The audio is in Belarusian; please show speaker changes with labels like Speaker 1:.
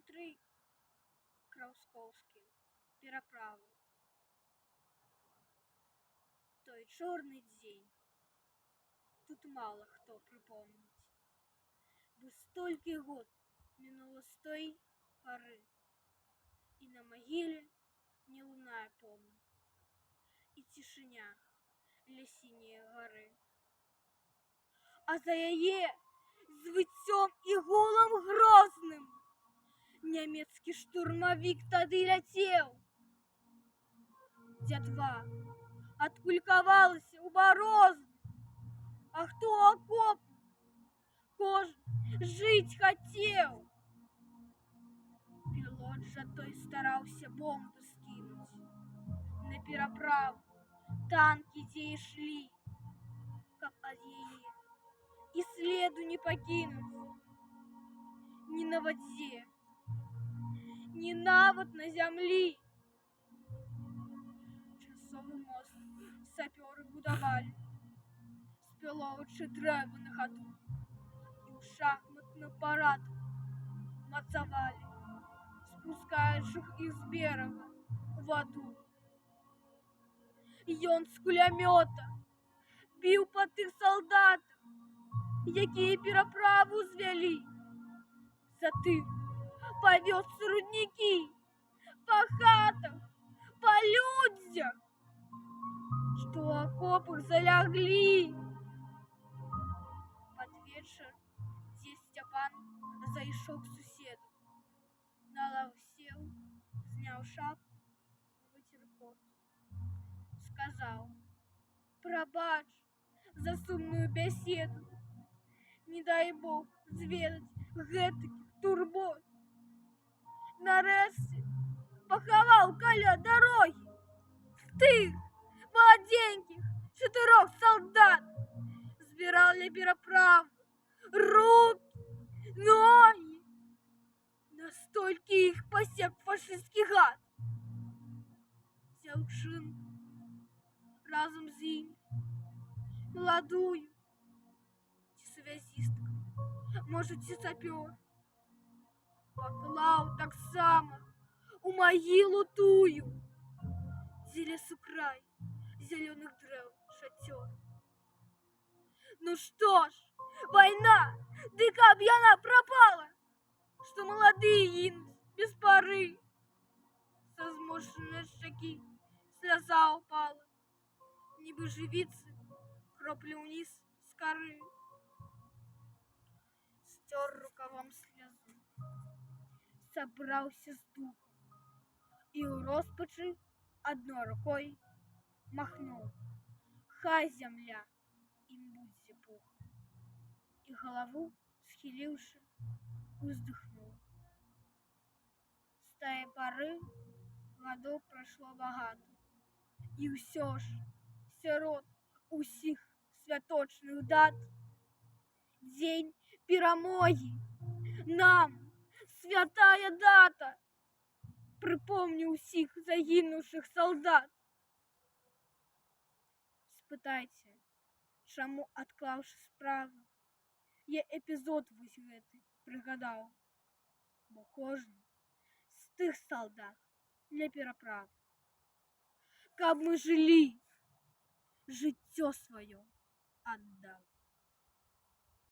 Speaker 1: Дмитрий Краускоўскі. Пераправа. Той чорны дзень. Тут мало хто припомніць, бо столькі год мінуло з той пары, і на магіле не лунае помнік, і цішыня ля сіняе гары. А за яе з выццём і гулам грозным нямецкі штурмавік тады ляцеў. Дзятва адкулькавалася ў барозны, а хто акоп кожны жыць хацеў. Пілот жа той стараўся бомбы скінуць на пераправу, танкі дзе ішлі, каб ад яе і следу не пакінуць ні на вадзе, ні нават на зямлі. Часовы мост сапёры будавалі, спіловачы дрэвы на хаду, і ў шахматным парадку мацавалі спускаючых іх з берага ў ваду. Ён з кулямёта біў па тых салдатах, якія пераправу звялі. Затым павёз руднікі па хатах, па людзях, што ў акопах заляглі. Пад вечар дзед Сцяпан зайшоў к суседу, на лаву сеў, зняў шапку, выцер пот. Сказаў: «Прабач за сумную бяседу, не дай Бог зведаць гэтакіх турбот. Нарэшце пахаваў каля дарогі тых маладзенькіх 4 салдат, збіраў для пераправы рукі, ногі. Настолькі іх пасек фашысцкі гад. Дзяўчынку разам з імі, маладую, ці сувязістка, можа, ці сапёр, паклаў таксама у магілу тую, дзе лесукрай зялёных дрэў шацёр. Ну што ж, вайна, ды каб яна прапала, што маладыя гінуць без пары. Са зморшчанай шчакі сляза ўпала, нібы жывіцы кроплі ўніз з кары. Сцёр рукавом слязу, сабраўся з духам і ў роспачы адной рукой махнуў: хай зямля ім будзе пухам, і галаву схіліўшы, уздыхнуў. З тае пары гадоў прайшло багата, і ўсё ж сярод усіх святочных дат дзень перамогі нам святая дата, прыпомні ўсіх загінуўшых салдат. Спытайце, чаму, адклаўшы справы, я эпізод вось гэты прыгадаў, бо кожны з тых салдат для пераправы, каб мы жылі, жыццё сваё аддаў.